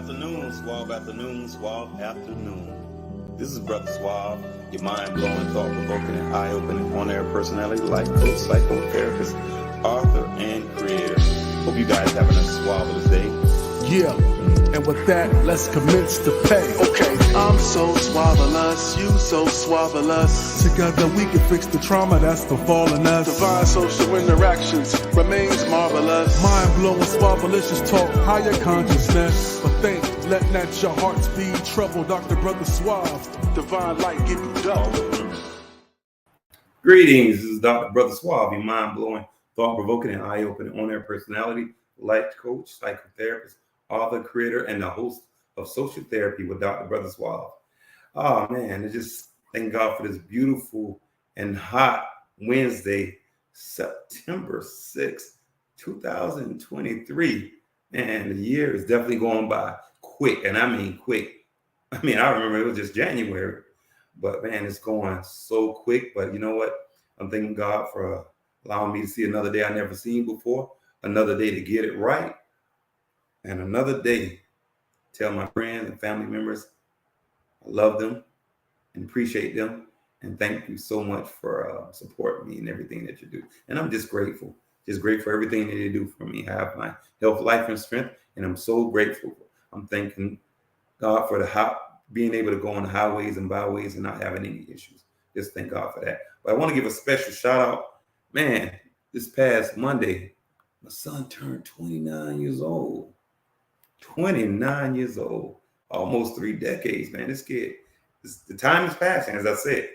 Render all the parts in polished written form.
afternoon, Suave afternoon, Suave afternoon. This is Brother Suave, your mind-blowing, thought-provoking, and eye-opening on-air personality, life coach, psychotherapist, author, and creator. Hope you guys having a suavelous day. Yeah, and with that, let's commence the pay. Okay, I'm so suavelous, you so suavelous. Together we can fix the trauma that's befallen us. Divine social interactions remains marvelous. Mind-blowing, suavelicious talk, higher consciousness. But think, let not your heart speed trouble, Dr. Brother Suave. Divine light give you double. Greetings, this is Dr. Brother Suave, your mind-blowing, thought-provoking, and eye-opening on-air personality, life coach, psychotherapist, author, creator, and the host of Social Therapy with Dr. Brother Suave. Oh man, I just thank God for this beautiful and hot Wednesday, September 6th, 2023. Man, the year is definitely going by quick, and I mean quick. I remember it was just January, but man, it's going so quick. But you know what? I'm thanking God for allowing me to see another day I never seen before, another day to get it right, and another day tell my friends and family members I love them and appreciate them, and thank you so much for supporting me and everything that you do. And I'm just grateful for everything that you do for me. I have my health, life, and strength, and I'm so grateful. I'm thanking God for being able to go on the highways and byways and not having any issues. Just thank God for that. But I want to give a special shout out. Man, this past Monday, my son turned 29 years old. 29 years old, almost 3 decades, man. This kid, the time is passing, as I said.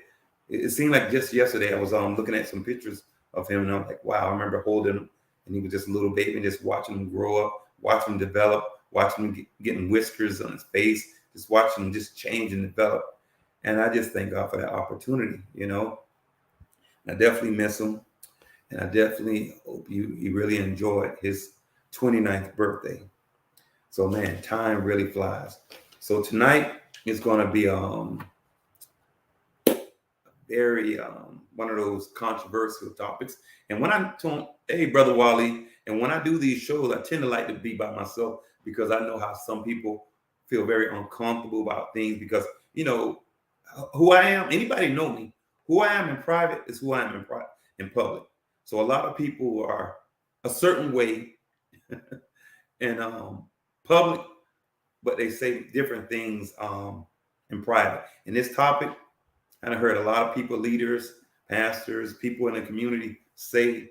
It seemed like just yesterday I was looking at some pictures of him, and I'm like, wow, I remember holding him, and he was just a little baby, and just watching him grow up, watching him develop, watching him getting whiskers on his face, just watching him just change and develop. And I just thank God for that opportunity, you know. I definitely miss him, and I definitely hope he really enjoyed his 29th birthday. So man, time really flies. So tonight is going to be very one of those controversial topics. And when I told, hey, Brother Wally, and when I do these shows, I tend to like to be by myself because I know how some people feel very uncomfortable about things because, you know, who I am, anybody know me, who I am in private is who I am in public. So a lot of people are a certain way in public, but they say different things in private. And this topic, I heard a lot of people, leaders, pastors, people in the community say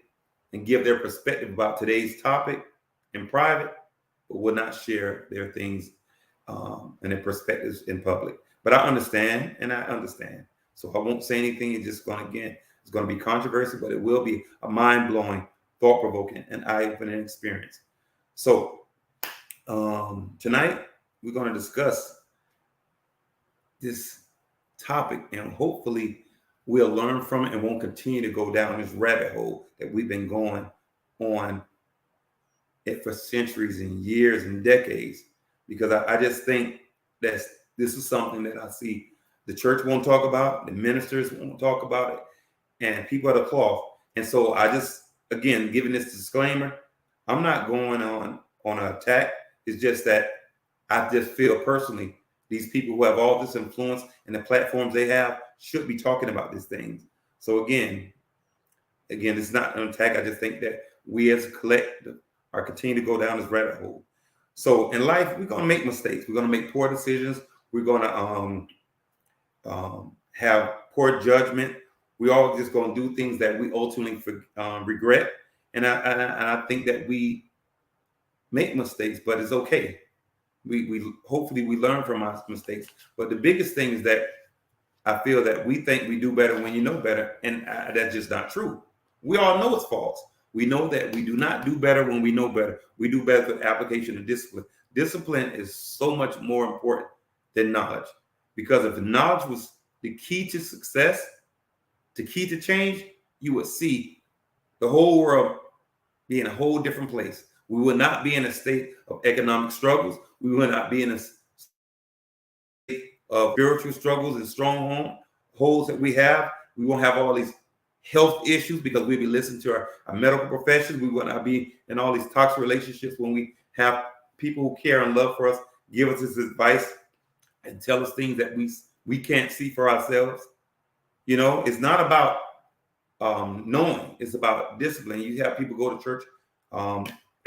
and give their perspective about today's topic in private, but will not share their things and their perspectives in public. But I understand, and I understand. So I won't say anything. It's going to be controversial, but it will be a mind-blowing, thought-provoking, and eye-opening experience. So tonight we're going to discuss this topic, and hopefully we'll learn from it and won't continue to go down this rabbit hole that we've been going on it for centuries and years and decades. Because I just think that this is something that I see the church won't talk about, the ministers won't talk about it, and people at the cloth. And so I just, again, giving this disclaimer, I'm not going on an attack. It's just that I just feel personally these people who have all this influence and the platforms they have should be talking about these things. So again, it's not an attack. I just think that we as a collective are continuing to go down this rabbit hole. So in life, we're going to make mistakes. We're going to make poor decisions. We're going to have poor judgment. We all just going to do things that we ultimately regret. And I think that we make mistakes, but it's okay. We hopefully we learn from our mistakes. But the biggest thing is that I feel that we think we do better when you know better, and that's just not true. We all know it's false. We know that we do not do better when we know better. We do better with application of discipline. Discipline is so much more important than knowledge, because if knowledge was the key to success, the key to change, you would see the whole world be in a whole different place. We will not be in a state of economic struggles. We will not be in a state of spiritual struggles and strongholds that we have. We won't have all these health issues because we'll be listening to our medical professions. We will not be in all these toxic relationships when we have people who care and love for us give us his advice and tell us things that we can't see for ourselves. You know, it's not about knowing, it's about discipline. You have people go to church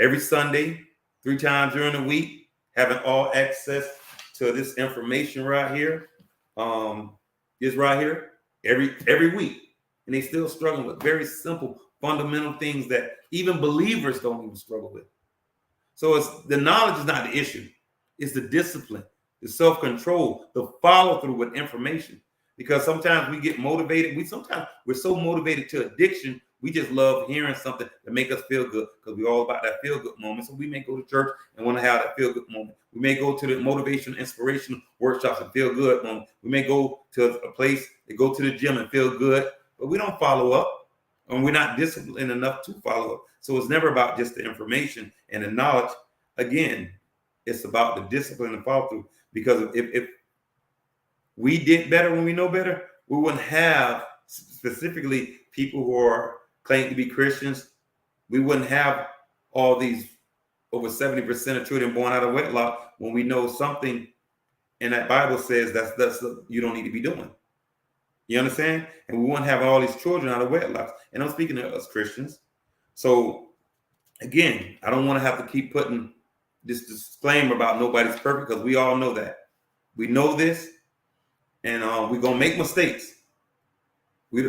every Sunday, 3 times during the week, having all access to this information right here. Is right here every week, and they still struggling with very simple fundamental things that even believers don't even struggle with. So it's the knowledge is not the issue, it's the discipline, the self-control, the follow-through with information. Because sometimes we get motivated, we're so motivated to addiction, we just love hearing something that make us feel good, because we're all about that feel-good moment. So we may go to church and want to have that feel-good moment. We may go to the motivation, inspirational workshops and feel good moment. We may go to a place to go to the gym and feel good, but we don't follow up, and we're not disciplined enough to follow up. So it's never about just the information and the knowledge. Again, it's about the discipline and follow through. Because if we did better when we know better, we wouldn't have specifically people who are claiming to be Christians. We wouldn't have all these over 70% of children born out of wedlock when we know something in that Bible says that's you don't need to be doing. You understand? And we wouldn't have all these children out of wedlock. And I'm speaking to us Christians. So again, I don't want to have to keep putting this disclaimer about nobody's perfect, because we all know that. We know this, and we're going to make mistakes.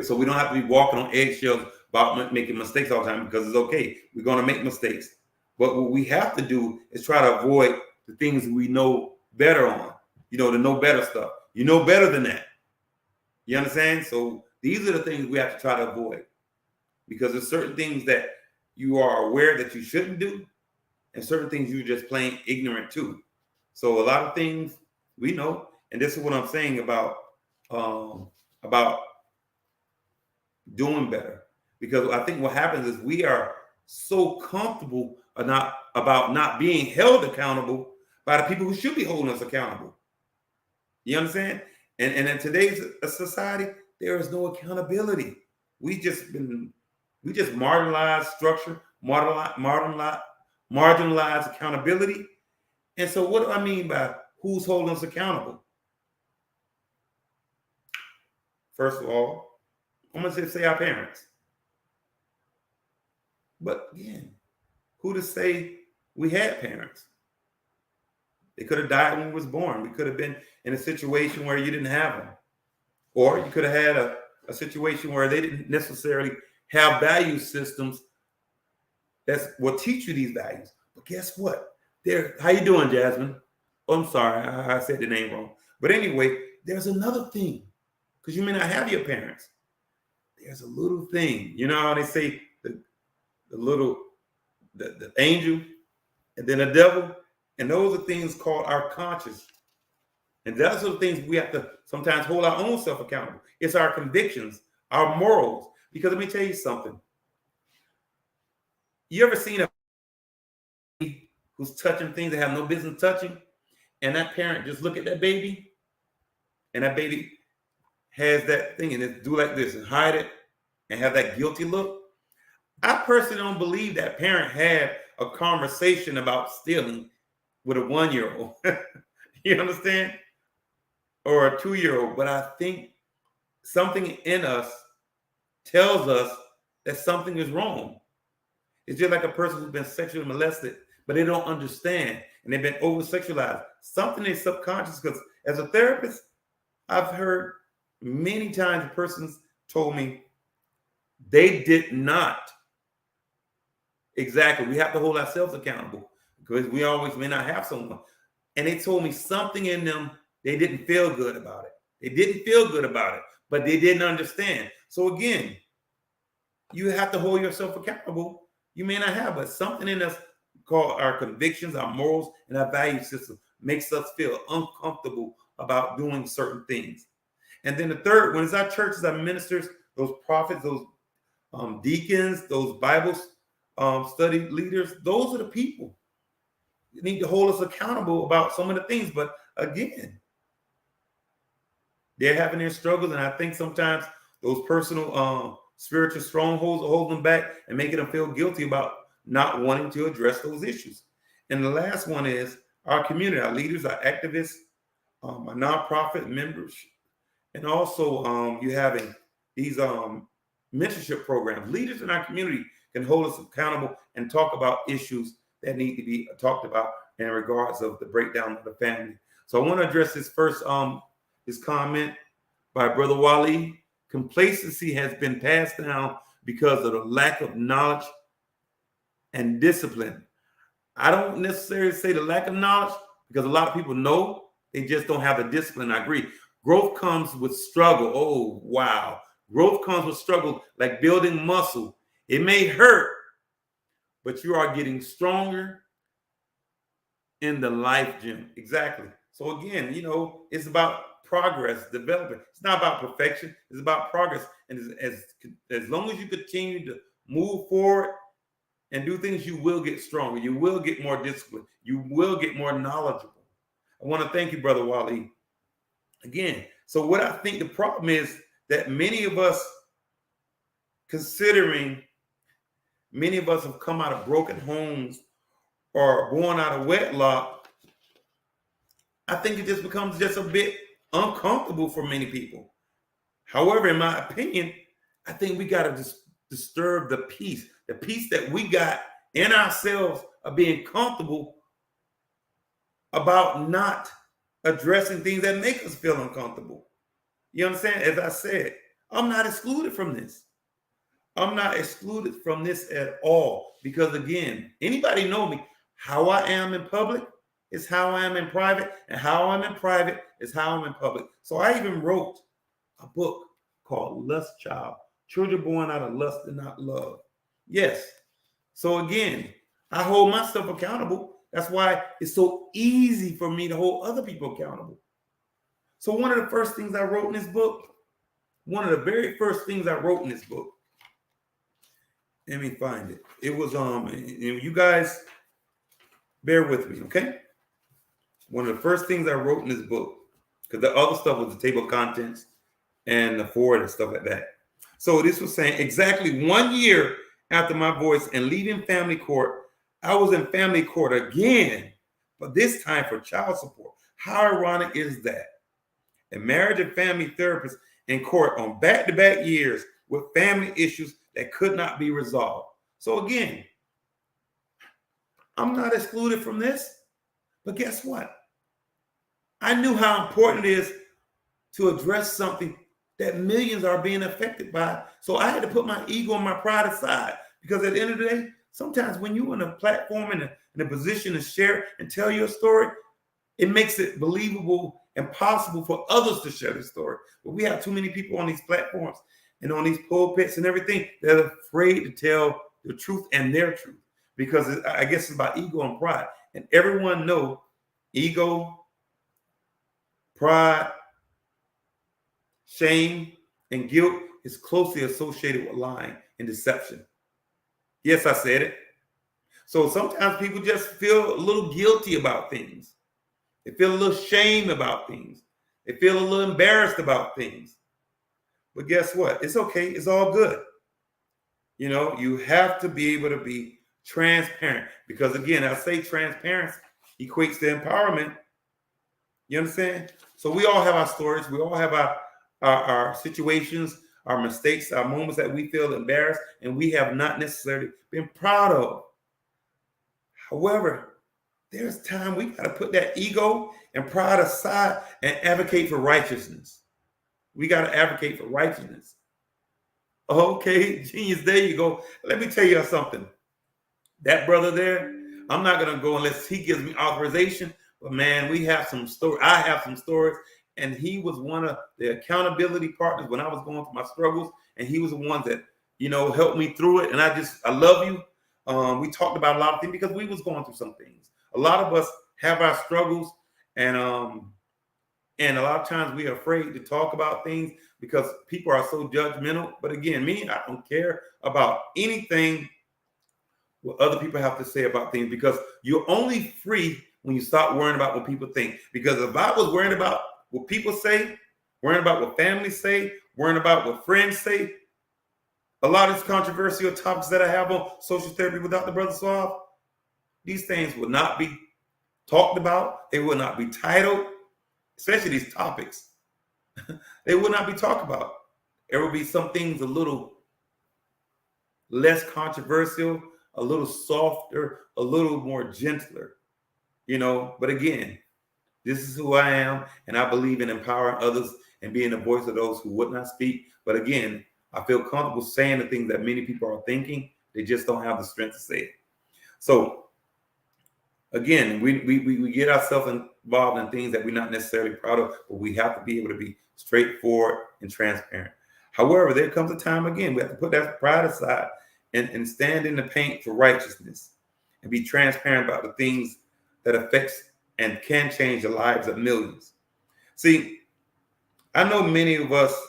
So we don't have to be walking on eggshells about making mistakes all the time, because it's okay. We're going to make mistakes. But what we have to do is try to avoid the things we know better on, the know better stuff. You know better than that. You understand? So these are the things we have to try to avoid, because there's certain things that you are aware that you shouldn't do, and certain things you're just plain ignorant to. So a lot of things we know, and this is what I'm saying about doing better. Because I think what happens is we are so comfortable about not being held accountable by the people who should be holding us accountable. You understand? And in today's society, there is no accountability. We just marginalized structure, marginalized accountability. And so what do I mean by who's holding us accountable? First of all, I'm going to say our parents. But again, who to say we had parents? They could have died when we was born. We could have been in a situation where you didn't have them. Or you could have had a situation where they didn't necessarily have value systems that will teach you these values. But guess what? How you doing, Jasmine? Oh, I'm sorry, I said the name wrong. But anyway, there's another thing, because you may not have your parents. There's a little thing. You know how they say the angel and then the devil? And those are things called our conscience. And those are the things we have to sometimes hold our own self accountable. It's our convictions, our morals. Because let me tell you something. You ever seen a baby who's touching things they have no business touching? And that parent just look at that baby, and that baby has that thing and it do like this and hide it and have that guilty look? I personally don't believe that parent had a conversation about stealing with a 1-year-old. You understand? Or a 2-year-old. But I think something in us tells us that something is wrong. It's just like a person who's been sexually molested, but they don't understand, and they've been over-sexualized. Something is subconscious, because as a therapist, I've heard many times persons told me they did not. Exactly. We have to hold ourselves accountable, because we always may not have someone. And they told me something in them, they didn't feel good about it. They didn't feel good about it, but they didn't understand. So again, you have to hold yourself accountable. You may not have, but something in us called our convictions, our morals, and our value system makes us feel uncomfortable about doing certain things. And then the third one is our churches, our ministers, those prophets, those deacons, those Bible study leaders. Those are the people that need to hold us accountable about some of the things. But again, they're having their struggles, and I think sometimes those personal spiritual strongholds are holding them back and making them feel guilty about not wanting to address those issues. And the last one is our community, our leaders, our activists, our nonprofit members, and also you having these mentorship programs. Leaders in our community can hold us accountable and talk about issues that need to be talked about in regards of the breakdown of the family. So I want to address this first, this comment by Brother Wally. Complacency has been passed down because of the lack of knowledge and discipline. I don't necessarily say the lack of knowledge, because a lot of people know, they just don't have the discipline. I agree. Growth comes with struggle. Oh, wow. Growth comes with struggle, like building muscle. It may hurt, but you are getting stronger in the life gym. Exactly. So again, it's about progress, development. It's not about perfection. It's about progress. And as long as you continue to move forward and do things, you will get stronger. You will get more disciplined. You will get more knowledgeable. I want to thank you, Brother Wally. Again, so what I think the problem is that many of us have come out of broken homes or born out of wedlock. I think it just becomes just a bit uncomfortable for many people. However, in my opinion, I think we got to disturb the peace that we got in ourselves of being comfortable about not addressing things that make us feel uncomfortable. You understand? As I said, I'm not excluded from this. I'm not excluded from this at all, because again, anybody know me, how I am in public is how I am in private, and how I'm in private is how I'm in public. So I even wrote a book called Lust Child, Children Born Out of Lust and Not Love. Yes. So again, I hold myself accountable. That's why it's so easy for me to hold other people accountable. So one of the first things I wrote in this book, one of the very first things I wrote in this book, let me find it. It was, you guys bear with me, okay? One of the first things I wrote in this book, because the other stuff was the table of contents and the forward and stuff like that. So this was saying exactly 1 year after my voice and leaving family court, I was in family court again, but this time for child support. How ironic is that? A marriage and family therapist in court on back-to-back years with family issues that could not be resolved. So again, I'm not excluded from this, but guess what? I knew how important it is to address something that millions are being affected by. So I had to put my ego and my pride aside, because at the end of the day, sometimes when you're in a platform and in a position to share and tell your story, it makes it believable and possible for others to share the story. But we have too many people on these platforms and on these pulpits and everything that are afraid to tell the truth and their truth, because I guess it's about ego and pride. And everyone knows ego, pride, shame, and guilt is closely associated with lying and deception. Yes, I said it. So sometimes people just feel a little guilty about things. They feel a little shame about things. They feel a little embarrassed about things. But guess what? It's okay. It's all good. You have to be able to be transparent, because again, I say transparency equates to empowerment. You understand? So we all have our stories. We all have our situations, our mistakes, our moments that we feel embarrassed and we have not necessarily been proud of. However, there's time we got to put that ego and pride aside and advocate for righteousness. We got to advocate for righteousness. Okay, genius, there you go. Let me tell you something. That brother there, I'm not going to go unless he gives me authorization. But man, we have some stories. I have some stories. And he was one of the accountability partners when I was going through my struggles. And he was the one that, helped me through it. And I love you. We talked about a lot of things because we was going through some things. A lot of us have our struggles, and a lot of times we are afraid to talk about things because people are so judgmental. But again, I don't care about anything what other people have to say about things, because you're only free when you stop worrying about what people think. Because if I was worrying about what people say, worrying about what families say, worrying about what friends say, a lot of these controversial topics that I have on Social Therapy with Dr. Brother Suave, these things would not be talked about. They will not be titled, especially these topics. They will not be talked about. There will be some things a little less controversial, a little softer, a little more gentler, But again, this is who I am, and I believe in empowering others and being the voice of those who would not speak. But again, I feel comfortable saying the things that many people are thinking. They just don't have the strength to say it. So again, we get ourselves involved in things that we're not necessarily proud of, but we have to be able to be straightforward and transparent. However, there comes a time again, we have to put that pride aside and stand in the paint for righteousness and be transparent about the things that affects and can change the lives of millions. See, I know many of us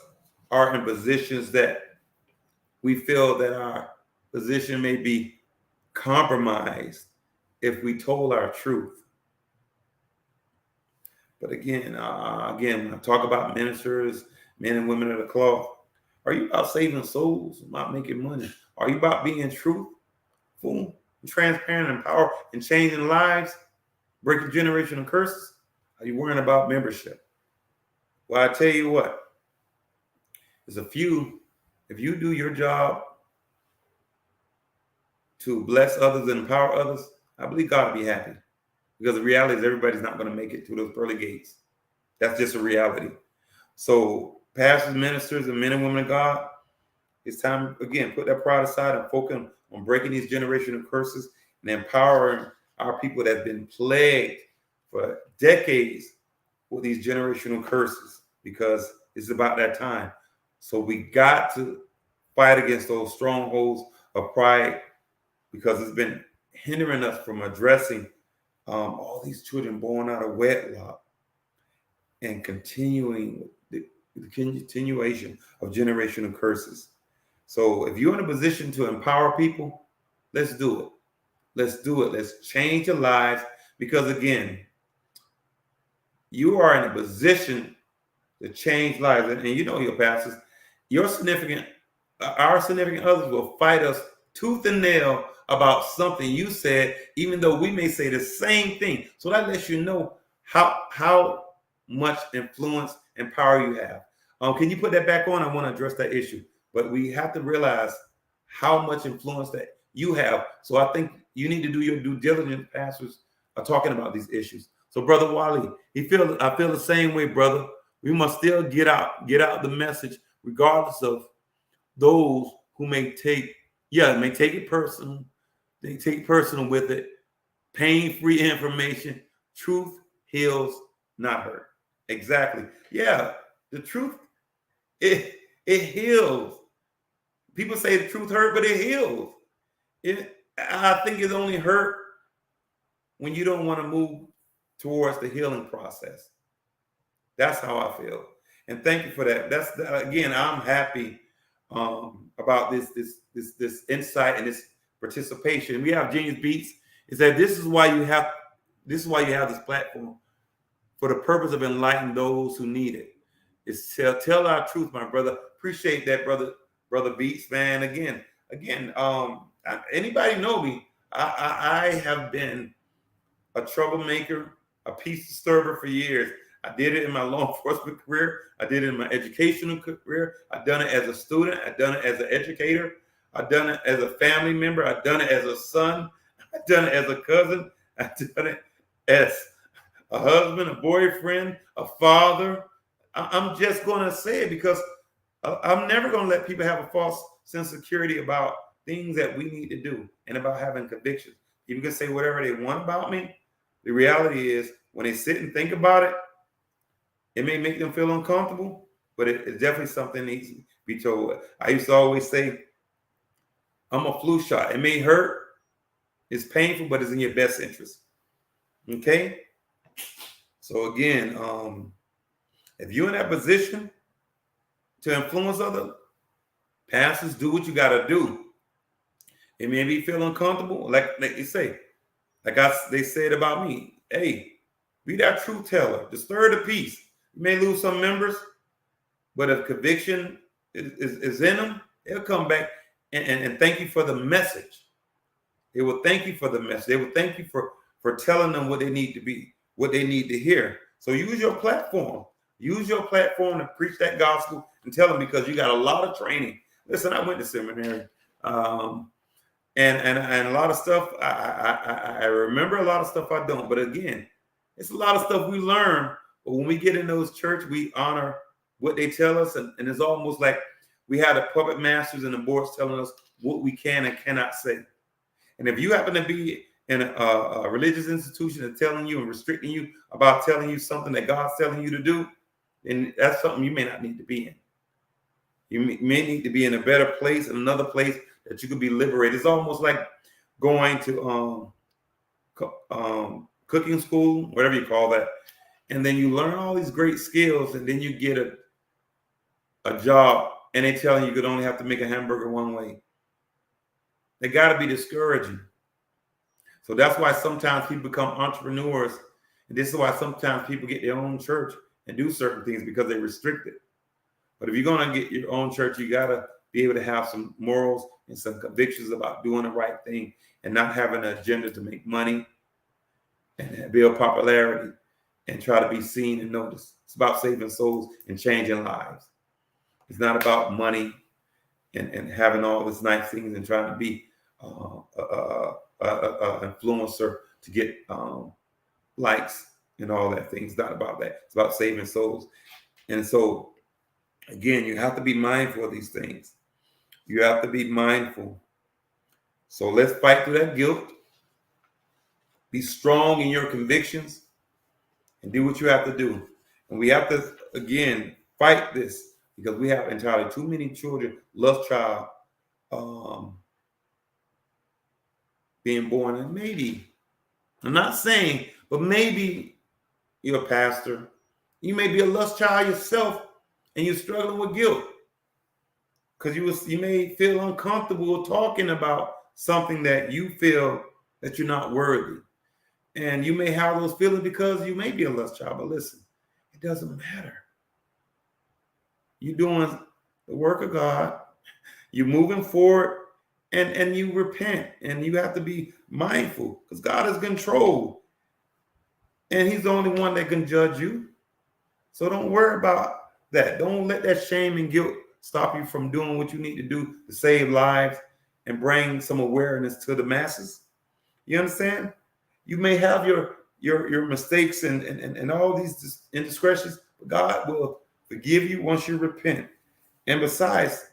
are in positions that we feel that our position may be compromised if we told our truth. But again, when I talk about ministers, men and women of the cloth, are you about saving souls, about making money? Are you about being truthful, transparent, and power, and changing lives, breaking generational curses? Are you worrying about membership? Well, I tell you what, there's a few. If you do your job to bless others and empower others, I believe God will be happy. Because the reality is everybody's not going to make it through those pearly gates. That's just a reality. So pastors, ministers, and men and women of God, it's time, again, put that pride aside and focus on breaking these generational curses and empowering our people that have been plagued for decades with these generational curses, because it's about that time. So we got to fight against those strongholds of pride, because it's been hindering us from addressing all these children born out of wedlock and continuing the continuation of generational curses. So if you're in a position to empower people, let's do it. Let's do it. Let's change your lives, because again, you are in a position to change lives. And your pastors, our significant others will fight us tooth and nail about something you said, even though we may say the same thing. So that lets you know how much influence and power you have. Can you put that back on? I want to address that issue. But we have to realize how much influence that you have. So I think you need to do your due diligence. Pastors are talking about these issues. So Brother Wally, I feel the same way, brother. We must still get out the message, regardless of those who may take it personal. They take personal with it. Pain-free information. Truth heals, not hurt. Exactly. Yeah, the truth, it heals. People say the truth hurt, but it heals. I think it only hurt when you don't want to move towards the healing process. That's how I feel. And thank you for that. Again, I'm happy about this insight and this participation. We have Genius Beats. It said this is why you have this platform, for the purpose of enlightening those who need it. It's tell our truth, my brother. Appreciate that, brother Beats, man. Again, anybody know me? I have been a troublemaker, a peace disturber for years. I did it in my law enforcement career. I did it in my educational career. I've done it as a student. I've done it as an educator. I've done it as a family member. I've done it as a son. I've done it as a cousin. I've done it as a husband, a boyfriend, a father. I'm just going to say it because I'm never going to let people have a false sense of security about things that we need to do and about having convictions. People can say whatever they want about me. The reality is, when they sit and think about it, it may make them feel uncomfortable, but it's definitely something that needs to be told. I used to always say, I'm a flu shot. It may hurt, it's painful, but it's in your best interest. Okay? So again, if you're in that position to influence others, pastors, do what you got to do. It may be feel uncomfortable, like they say, they said about me. Hey, be that truth teller, disturb the peace. You may lose some members, but if conviction is in them, they'll come back and thank you for the message. They will thank you for the message. They will thank you for for telling them what they need to be, what they need to hear. So use your platform. Use your platform to preach that gospel and tell them, because you got a lot of training. Listen, I went to seminary, and a lot of stuff. I remember a lot of stuff I don't. But again, it's a lot of stuff we learn. But when we get in those church, we honor what they tell us, and it's almost like we have the puppet masters and the boards telling us what we can and cannot say. And if you happen to be in a religious institution and telling you and restricting you about telling you something that God's telling you to do, then that's something you may not need to be in. You may need to be in a better place, in another place that you could be liberated. It's almost like going to cooking school, whatever you call that, and then you learn all these great skills, and then you get a job, and they tell you could only have to make a hamburger one way. They got to be discouraging. So that's why sometimes people become entrepreneurs, and this is why sometimes people get their own church and do certain things, because they're restricted. But if you're going to get your own church, you got to be able to have some morals and some convictions about doing the right thing and not having an agenda to make money and build popularity and try to be seen and noticed. It's about saving souls and changing lives. It's not about money and having all these nice things and trying to be influencer to get likes and all that thing. It's not about that. It's about saving souls. And so, again, you have to be mindful of these things. You have to be mindful. So let's fight through that guilt. Be strong in your convictions and do what you have to do. And we have to, again, fight this, because we have entirely too many children, lost child, being born. And maybe, I'm not saying, but maybe you're a pastor. You may be a lost child yourself, and you're struggling with guilt because you may feel uncomfortable talking about something that you feel that you're not worthy. And you may have those feelings because you may be a lost child. But listen, it doesn't matter. You're doing the work of God. You're moving forward, and you repent. And you have to be mindful, because God is in control. And he's the only one that can judge you. So don't worry about that. Don't let that shame and guilt stop you from doing what you need to do to save lives and bring some awareness to the masses. You understand? You may have your mistakes and all these indiscretions, but God will forgive you once you repent. And besides,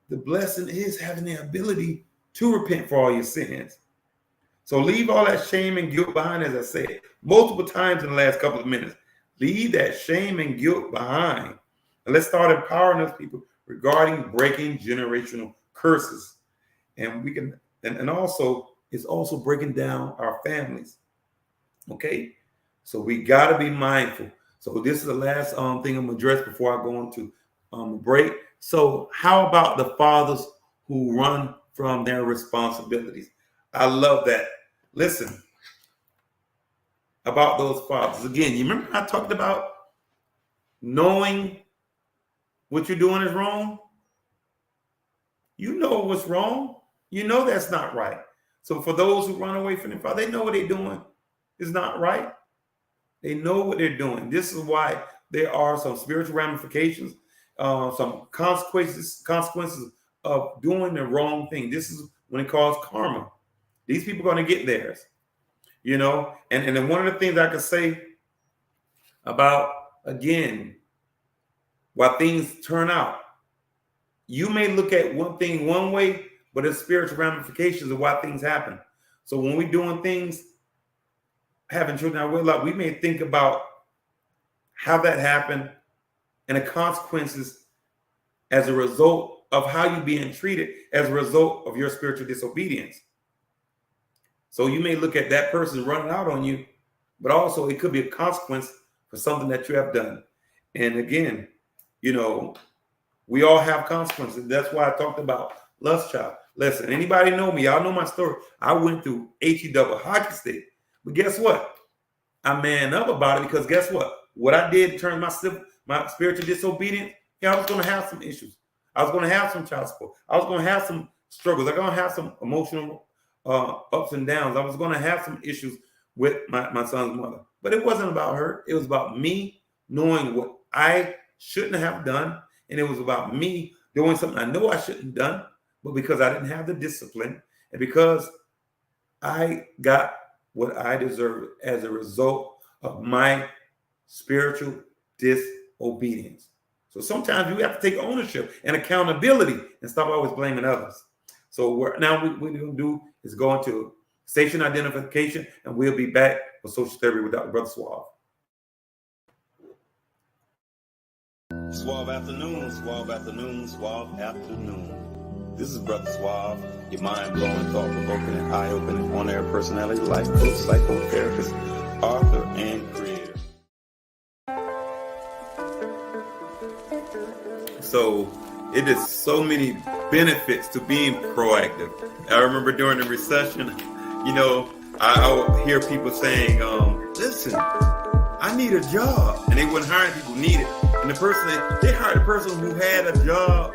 the blessing is having the ability to repent for all your sins. So leave all that shame and guilt behind, as I said multiple times in the last couple of minutes. Leave that shame and guilt behind. And let's start empowering those people regarding breaking generational curses. And we can, and also, it's also breaking down our families. Okay? So we got to be mindful. So this is the last thing I'm going to address before I go into break. So how about the fathers who run from their responsibilities? I love that. Listen, about those fathers. Again, you remember I talked about knowing what you're doing is wrong? You know what's wrong. You know that's not right. So for those who run away from their father, they know what they're doing is not right. They know what they're doing. This is why there are some spiritual ramifications, some consequences of doing the wrong thing. This is when it calls karma. These people are going to get theirs, you know. And then one of the things I could say about, again, why things turn out. You may look at one thing one way, but it's spiritual ramifications of why things happen. So when we're doing things, having children out of wedlock, we may think about how that happened and the consequences as a result of how you're being treated as a result of your spiritual disobedience. So you may look at that person running out on you, but also it could be a consequence for something that you have done. And again, you know, we all have consequences. That's why I talked about lust child. Listen, anybody know me? Y'all know my story. I went through HE hockey stick. But guess what? I man up about it, because guess what? What I did turned my spiritual disobedience. Yeah, I was going to have some issues. I was going to have some child support. I was going to have some struggles. I was going to have some emotional ups and downs. I was going to have some issues with my son's mother. But it wasn't about her. It was about me knowing what I shouldn't have done. And it was about me doing something I know I shouldn't have done, but because I didn't have the discipline and because I got what I deserved as a result of my spiritual disobedience. So sometimes you have to take ownership and accountability and stop always blaming others. So what we're going to do is go into station identification, and we'll be back for social therapy with Dr. Brother Suave. Suave afternoon, Suave afternoon, Suave afternoon. This is Brother Suave, your mind-blowing, thought-provoking, and eye-opening on-air personality, life coach, psychotherapist, author, and creator. So it is so many benefits to being proactive. I remember during the recession, I would hear people saying, listen, I need a job. And they wouldn't hire people who need it. And they hired a person who had a job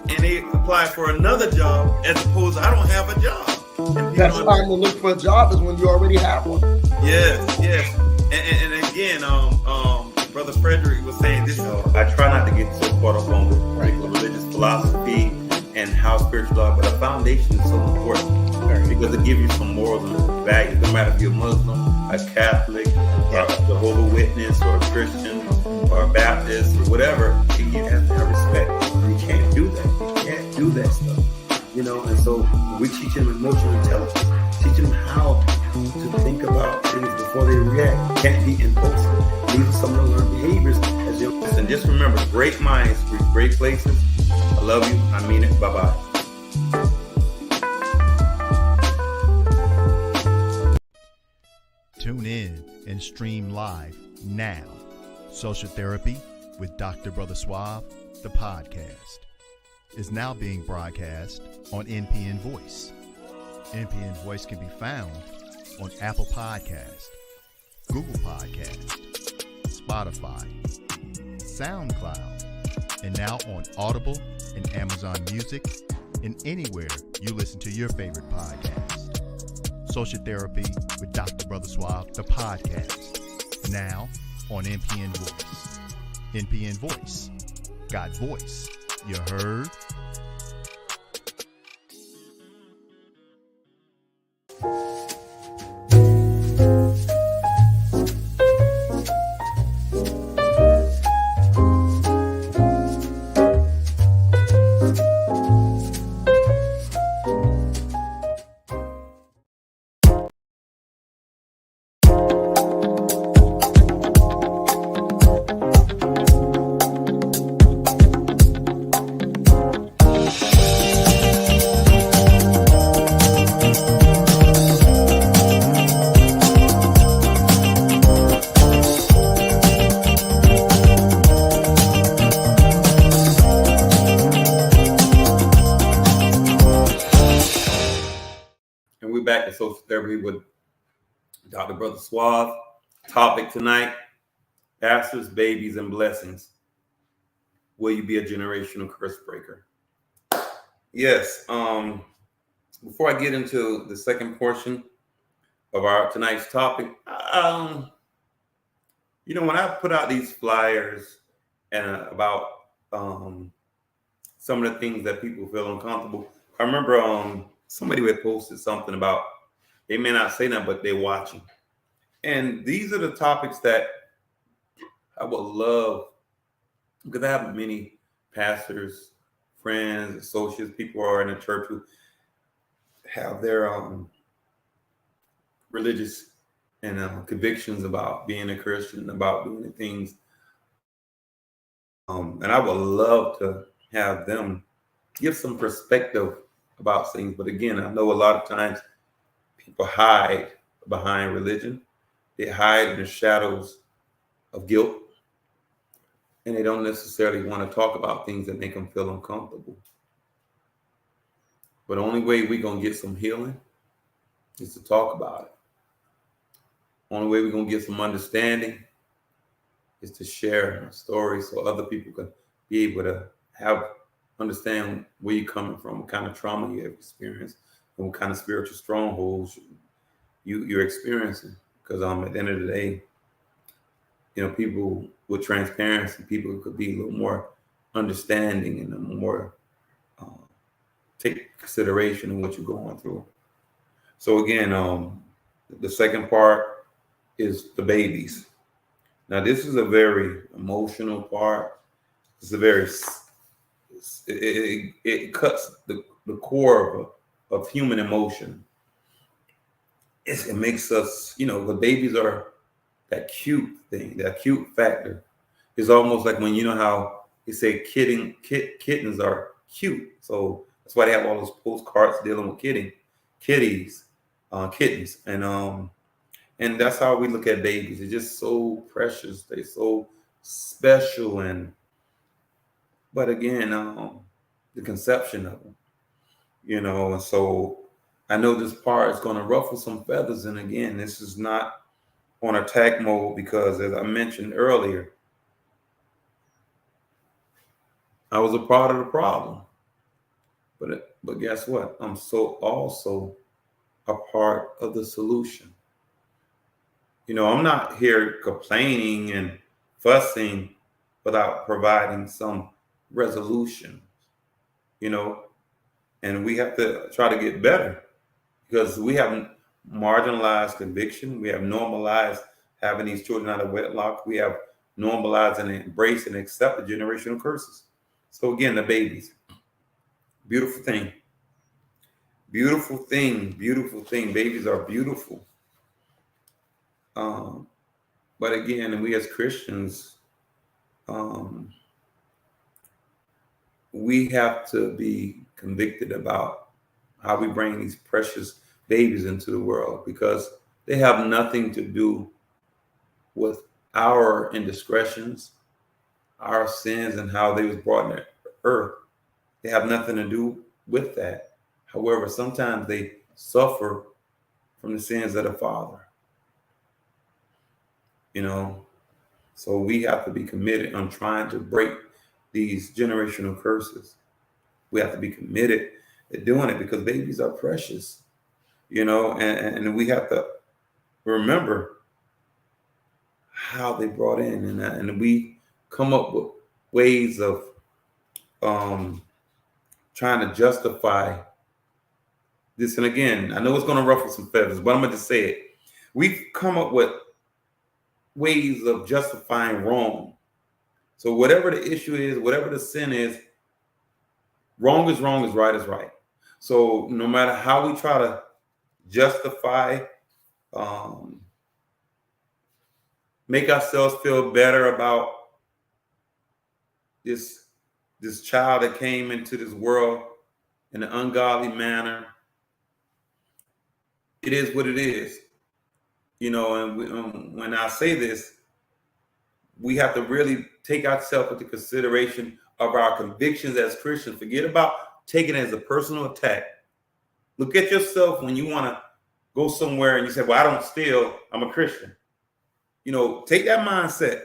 and they applied for another job as opposed to I don't have a job. And that's time to look for a job is when you already have one. Yes. And again, Brother Frederick was saying this, I try not to get so caught up on religious philosophy and how spiritual are, but a foundation is so important because it gives you some morals and values, no matter if you're Muslim, a Catholic, or a Jehovah's Witness, or a Christian, or a Baptist, or whatever. You have to have respect. You can't do that. You can't do that stuff. And so we teach them emotional intelligence, teach them how to think about things before they react. Can't be impulsive. These are some of the learned behaviors as you listen. Just remember, great minds reach great places. I love you. I mean it. Bye-bye. Tune in and stream live now. Social Therapy with Dr. Brother Suave, the podcast, is now being broadcast on NPN Voice. NPN Voice can be found on Apple Podcast, Google Podcast, Spotify, SoundCloud, and now on Audible and Amazon Music, and anywhere you listen to your favorite podcast. Social Therapy with Dr. Brother Suave, the podcast, now on NPN Voice. NPN Voice. Got voice. You heard? Back to social therapy with Dr. Brother Suave. Topic tonight: pastors, babies, and blessings. Will you be a generational curse breaker? Yes. Before I get into the second portion of our tonight's topic, when I put out these flyers and about some of the things that people feel uncomfortable, I remember somebody had posted something about they may not say that, but they're watching. And these are the topics that I would love, because I have many pastors, friends, associates, people who are in the church who have their religious and convictions about being a Christian, about doing the things. And I would love to have them give some perspective about things. But again, I know a lot of times people hide behind religion. They hide in the shadows of guilt. And they don't necessarily want to talk about things that make them feel uncomfortable. But the only way we're going to get some healing is to talk about it. Only way we're going to get some understanding is to share our stories so other people can be able to understand where you're coming from, what kind of trauma you have experienced, and what kind of spiritual strongholds you're experiencing. because at the end of the day, people with transparency, people could be a little more understanding and a more take consideration of what you're going through. So again, the second part is the babies. Now, this is a very emotional part. It's a very it cuts the core of human emotion. It makes us, the babies are that cute thing, that cute factor. It's almost like when how they say kittens are cute. So that's why they have all those postcards dealing with kittens, and that's how we look at babies. They're just so precious. They're so special, but again, the conception of them, and so I know this part is going to ruffle some feathers. And again, this is not on attack mode because, as I mentioned earlier, I was a part of the problem. But guess what? I'm also a part of the solution. I'm not here complaining and fussing without providing some resolution, and we have to try to get better because we haven't marginalized conviction. We have normalized having these children out of wedlock. We have normalized and embraced and accepted generational curses. So again, the babies, beautiful thing. Beautiful thing. Babies are beautiful. But again, we as Christians, we have to be convicted about how we bring these precious babies into the world, because they have nothing to do with our indiscretions, our sins, and how they was brought into earth. They have nothing to do with that. However, sometimes they suffer from the sins of the father. So we have to be committed on trying to break these generational curses. We have to be committed at doing it because babies are precious, and we have to remember how they brought in, and we come up with ways of trying to justify this. And again, I know it's going to ruffle some feathers, but I'm going to just say it. We've come up with ways of justifying wrong. So whatever the issue is, whatever the sin is wrong, is right is right. So no matter how we try to justify, make ourselves feel better about this child that came into this world in an ungodly manner, it is what it is. And when I say this, we have to really take ourselves into consideration of our convictions as Christians. Forget about taking it as a personal attack. Look at yourself when you want to go somewhere and you say, well, I don't steal, I'm a Christian. Take that mindset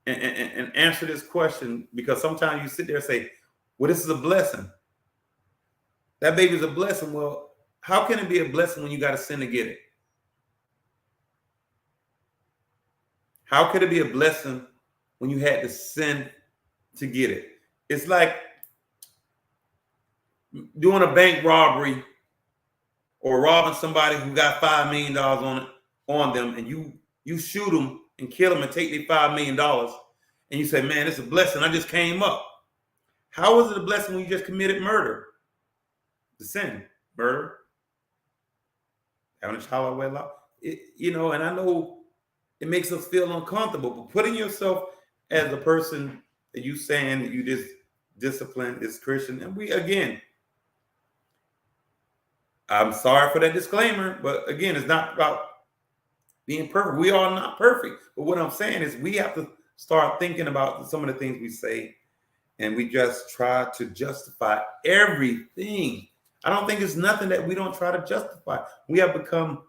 and answer this question, because sometimes you sit there and say, well, this is a blessing. That baby's a blessing. Well, how can it be a blessing when you got to sin to get it? How could it be a blessing when you had to sin to get it? It's like doing a bank robbery or robbing somebody who got $5 million on them, and you shoot them and kill them and take their $5 million, and you say, man, it's a blessing, I just came up. How is it a blessing when you just committed murder? The sin, murder, having a child out of wedlock. And I know it makes us feel uncomfortable, but putting yourself as a person that you saying that you just disciplined as Christian, and I'm sorry for that disclaimer, but again, it's not about being perfect. We are not perfect. But what I'm saying is we have to start thinking about some of the things we say, and we just try to justify everything. I don't think it's nothing that we don't try to justify. We have become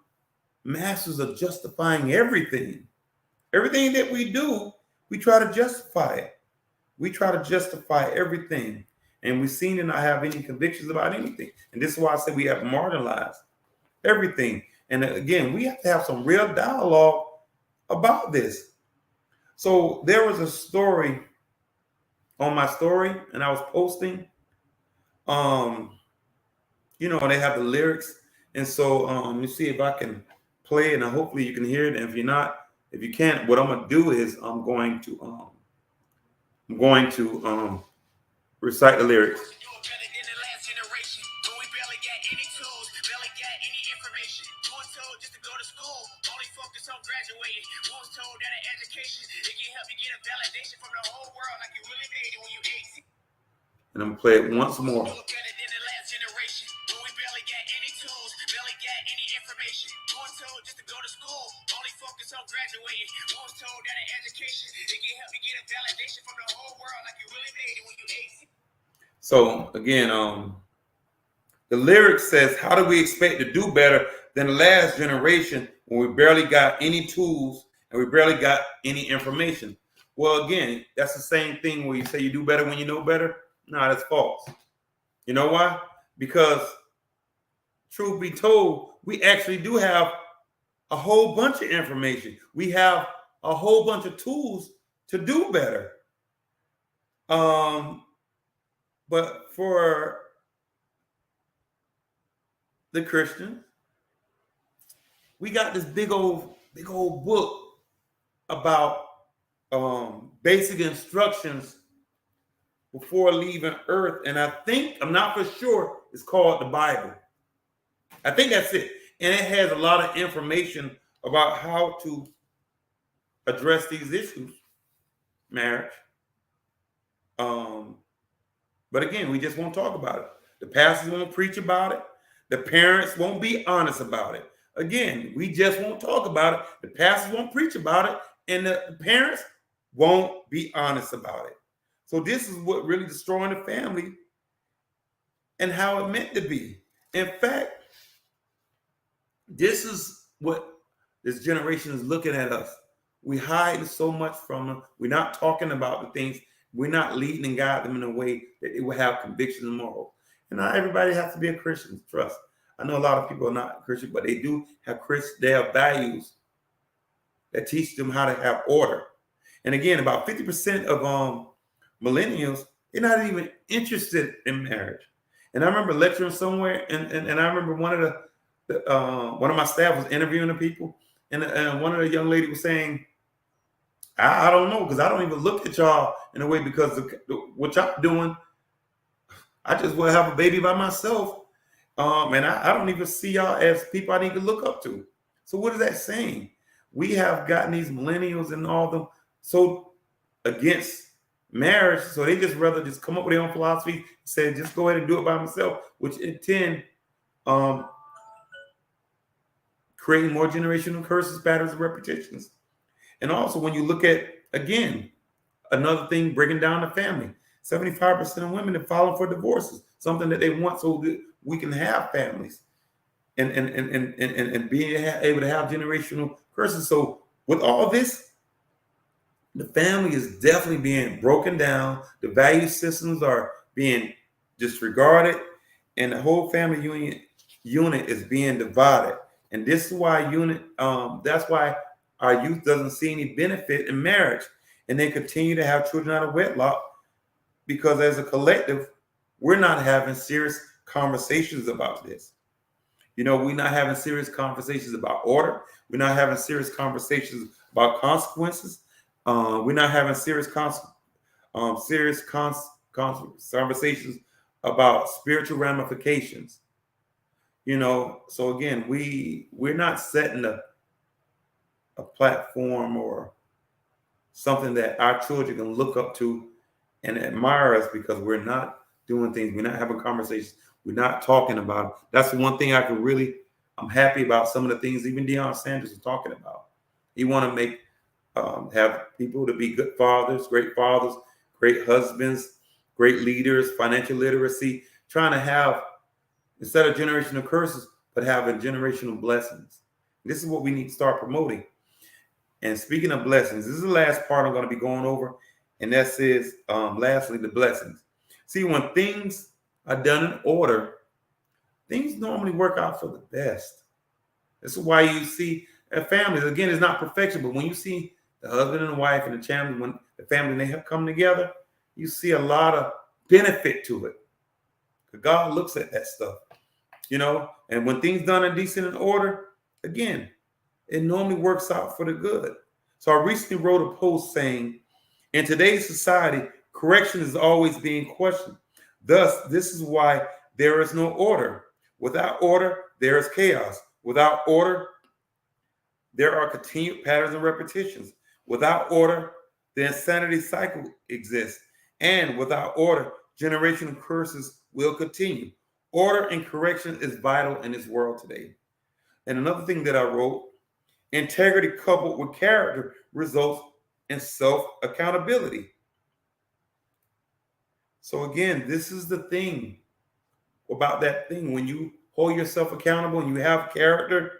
masters of justifying everything. Everything that we do, we try to justify it. We try to justify everything. And we seem to not have any convictions about anything. And this is why I say we have marginalized everything. And again, we have to have some real dialogue about this. So there was a story on my story, and I was posting. They have the lyrics, and so let me see if I can play it, and hopefully you can hear it. And if you can't, what I'm gonna do is I'm going to recite the lyrics. And I'm gonna play it once more. So again, the lyrics says, "How do we expect to do better than the last generation when we barely got any tools and we barely got any information?" Well, again, that's the same thing where you say you do better when you know better. No, that's false. You know why? Because truth be told, we actually do have a whole bunch of information. We have a whole bunch of tools to do better. But for the Christians, we got this big old book about basic instructions before leaving Earth, and I'm not for sure, it's called the Bible. I think that's it, and it has a lot of information about how to address these issues, marriage. But again, we just won't talk about it. The pastors won't preach about it. The parents won't be honest about it. Again, we just won't talk about it. The pastors won't preach about it, and the parents won't be honest about it. So this is what really destroying the family and how it meant to be. In fact, this is what this generation is looking at us. We hide so much from them. We're not talking about the things. We're not leading and guiding them in a way that they will have conviction and moral. And not everybody has to be a Christian, trust. I know a lot of people are not Christian, but they do have they have values that teach them how to have order. And again, about 50% of millennials, they're not even interested in marriage. And I remember lecturing somewhere, and I remember one of my staff was interviewing the people, and one of the young ladies was saying, I don't know, because I don't even look at y'all in a way, because of what y'all doing, I just want to have a baby by myself. And I don't even see y'all as people I need to look up to. So what is that saying? We have gotten these millennials and all them so against marriage, so they just rather just come up with their own philosophy, say just go ahead and do it by myself, which intend creating more generational curses, patterns, and repetitions. And also, when you look at, again, another thing, breaking down the family, 75% of women are filing for divorces, something that they want so that we can have families and being able to have generational curses. So with all this, the family is definitely being broken down. The value systems are being disregarded, and the whole family unit is being divided. And this is why that's why our youth doesn't see any benefit in marriage, and they continue to have children out of wedlock, because as a collective, we're not having serious conversations about this. We're not having serious conversations about order. We're not having serious conversations about consequences. We're not having serious conversations about spiritual ramifications. So again, we're not setting a platform or something that our children can look up to and admire us, because we're not doing things. We're not having conversations. We're not talking about it. That's the one thing I'm happy about some of the things even Deion Sanders is talking about. He want to make, have people to be good fathers, great husbands, great leaders, financial literacy, trying to have, instead of generational curses, but having generational blessings. This is what we need to start promoting. And speaking of blessings, this is the last part I'm going to be going over. And that says, lastly, the blessings. See, when things are done in order, things normally work out for the best. This is why you see families, again, it's not perfection, but when you see the husband and the wife and the family, when the family, they have come together, you see a lot of benefit to it. God looks at that stuff, and when things done in decent and order, again, it normally works out for the good. So I recently wrote a post saying, in today's society, correction is always being questioned. Thus, this is why there is no order. Without order, there is chaos. Without order, there are continued patterns and repetitions. Without order, the insanity cycle exists. And without order, generational curses will continue. Order and correction is vital in this world today. And another thing that I wrote, integrity coupled with character results in self-accountability. So again, this is the thing about that thing. When you hold yourself accountable and you have character,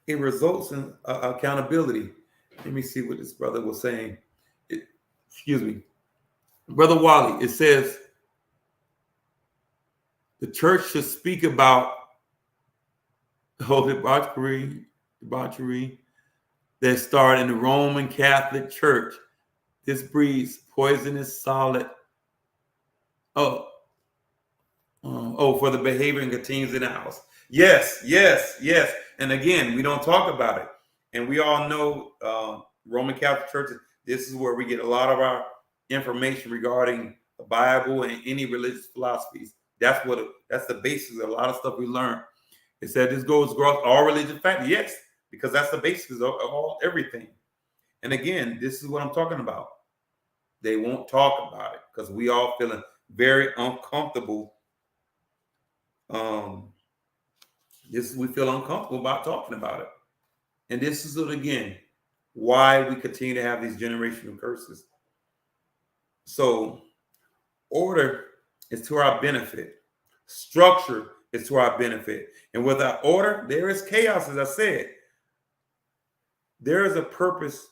it results in accountability. Let me see what this brother was saying. Excuse me. Brother Wally, it says, the church should speak about debauchery that started in the Roman Catholic Church. This breeds poisonous solid. For the behavior and continues in the house. Yes. And again, we don't talk about it. And we all know Roman Catholic Church, this is where we get a lot of our information regarding the Bible and any religious philosophies. That's the basis of a lot of stuff we learn. It said this goes across all religious facts. Yes, because that's the basis of everything. And again, this is what I'm talking about. They won't talk about it because we all feeling very uncomfortable. We feel uncomfortable about talking about it. And this is, again, why we continue to have these generational curses. So order is to our benefit. Structure is to our benefit. And without order, there is chaos, as I said. There is a purpose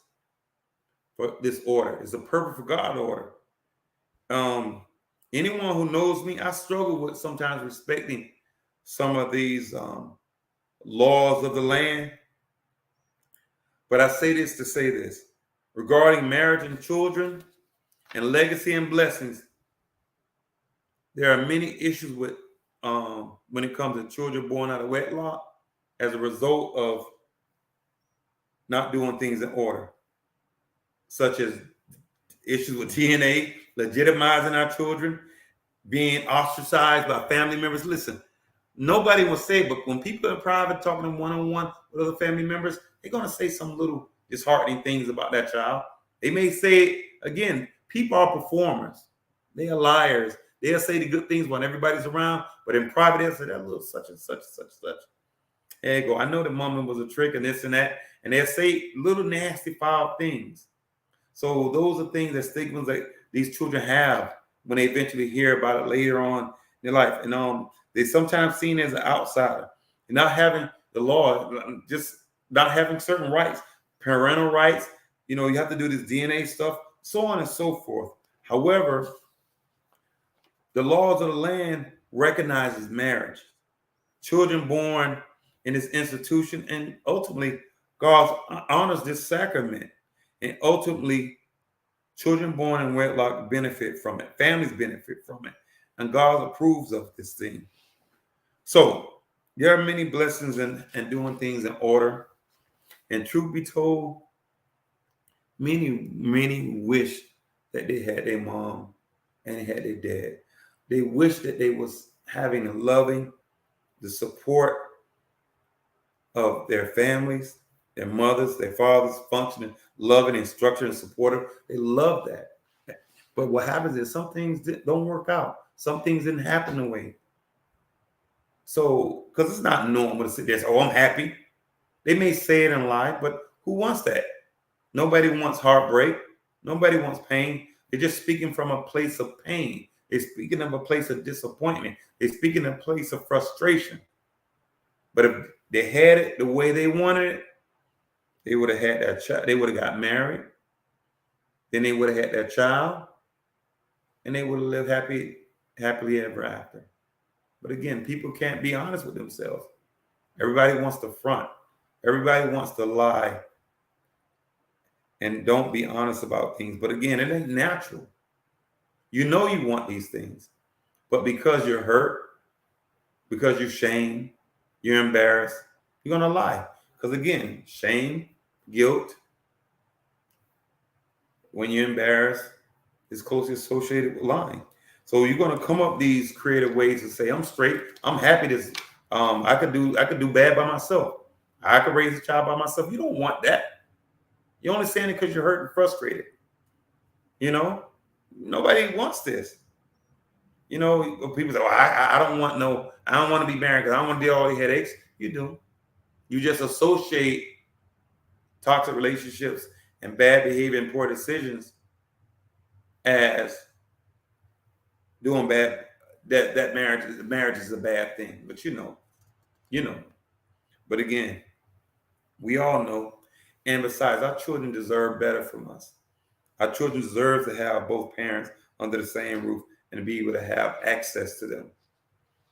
for this order. It's a purpose for God's order. Anyone who knows me, I struggle with sometimes respecting some of these laws of the land. But I say this to say this. Regarding marriage and children and legacy and blessings, there are many issues with when it comes to children born out of wedlock as a result of not doing things in order, such as issues with DNA, legitimizing our children, being ostracized by family members. Listen, nobody will say, but when people in private talking to one-on-one with other family members, they're going to say some little disheartening things about that child. They may say, again, people are performers. They are liars. They'll say the good things when everybody's around, but in private, they'll say that little such and such, such, such. There you go. I know that mama was a trick and this and that, and they'll say little nasty, foul things. So those are things that stigmas that these children have when they eventually hear about it later on in their life. And they're sometimes seen as an outsider, and not having the law, just not having certain rights, parental rights. You have to do this DNA stuff, so on and so forth. However, the laws of the land recognizes marriage, children born in this institution, and ultimately God honors this sacrament. And ultimately, children born in wedlock benefit from it. Families benefit from it. And God approves of this thing. So there are many blessings in doing things in order. And truth be told, many wish that they had their mom and they had their dad. They wish that they was having the support of their families, their mothers, their fathers, functioning, loving, and structured and supportive. They love that. But what happens is some things don't work out. Some things didn't happen the way. So, because it's not normal to sit there and say, I'm happy. They may say it in life, but who wants that? Nobody wants heartbreak. Nobody wants pain. They're just speaking from a place of pain. They're speaking of a place of disappointment. They're speaking of a place of frustration. But if they had it the way they wanted it, they would have had that child. They would have got married. Then they would have had their child. And they would have lived happily ever after. But again, people can't be honest with themselves. Everybody wants to front. Everybody wants to lie and don't be honest about things. But again, it ain't natural. You know you want these things, but because you're hurt, because you're shamed, you're embarrassed, you're going to lie. Because again, shame, guilt, when you're embarrassed, is closely associated with lying. So you're going to come up these creative ways to say, I'm straight. I'm happy to, I could do bad by myself. I could raise a child by myself. You don't want that. You're only saying it because you're hurt and frustrated. You know, nobody wants this. You know, people say, well, I don't want to be married because I don't want to deal with all the headaches. You do. You just associate toxic relationships and bad behavior and poor decisions as doing bad, that marriage is a bad thing. But you know. But again, we all know. And besides, our children deserve better from us. Our children deserve to have both parents under the same roof and to be able to have access to them,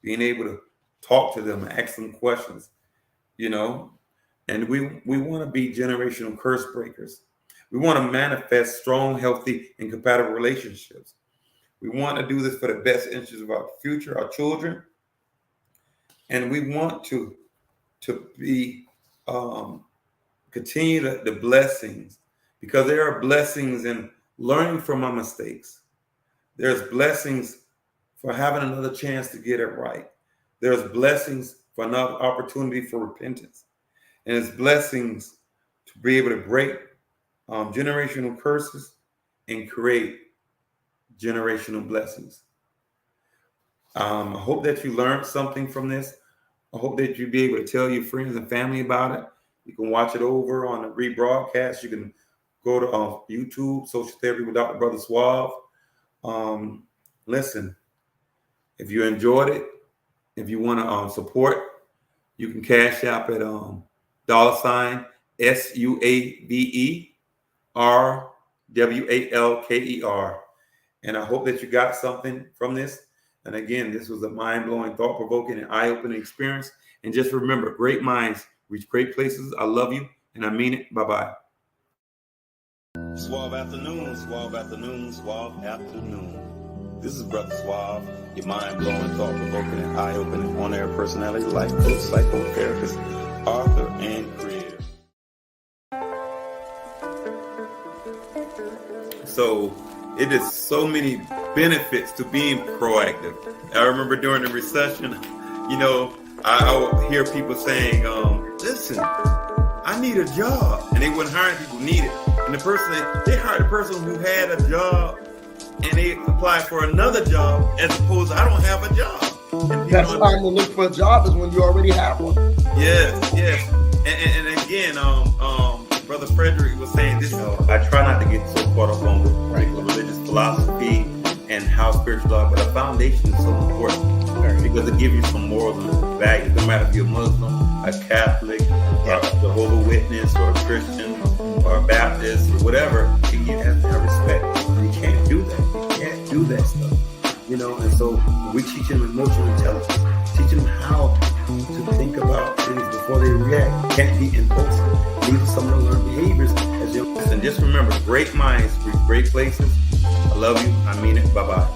being able to talk to them and ask them questions, you know. And we want to be generational curse breakers. We want to manifest strong, healthy, and compatible relationships. We want to do this for the best interests of our future, our children. And we want to be continue the blessings, because there are blessings in learning from our mistakes. There's blessings for having another chance to get it right. There's blessings for another opportunity for repentance. And it's blessings to be able to break generational curses and create generational blessings. I hope that you learned something from this. I hope that you'll be able to tell your friends and family about it. You can watch it over on the rebroadcast. You can go to YouTube, Social Therapy with Dr. Brother Suave. Listen, if you enjoyed it, if you want to support, you can cash app at $SuaveRWalker. And I hope that you got something from this. And again, this was a mind-blowing, thought-provoking, and eye-opening experience. And just remember, great minds reach great places. I love you, and I mean it. Bye-bye. Suave afternoon, Suave afternoon, Suave afternoon. This is Brother Suave, your mind-blowing, thought-provoking, and eye-opening on-air personality, life coach, psychotherapist, author, and creator. So it is so many benefits to being proactive. I remember during the recession, you know, I would hear people saying, listen, I need a job. And they wouldn't hire people who need it. And they hired a person who had a job and they applied for another job as opposed to I don't have a job. That's time to look for a job is when you already have one. Yes. And again, Brother Frederick was saying this, I try not to get so caught up on religious philosophy and how spiritual are, but a foundation is so important because it gives you some morals and values, no matter if you're Muslim, a Catholic, or a Jehovah's Witness, or a Christian, or a Baptist, or whatever. You have to have respect. You can't do that. You can't do that stuff. You know, and so we teach them emotional intelligence, teach them how to think about things before they react. Can't be impulsive. These are some of the learned behaviors as young. And just remember, great minds reach great places. I love you. I mean it. Bye-bye.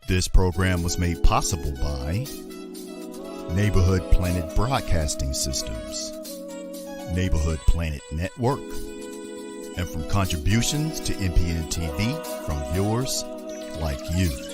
This program was made possible by Neighborhood Planet Broadcasting Systems, Neighborhood Planet Network, and from contributions to NPN TV from viewers like you.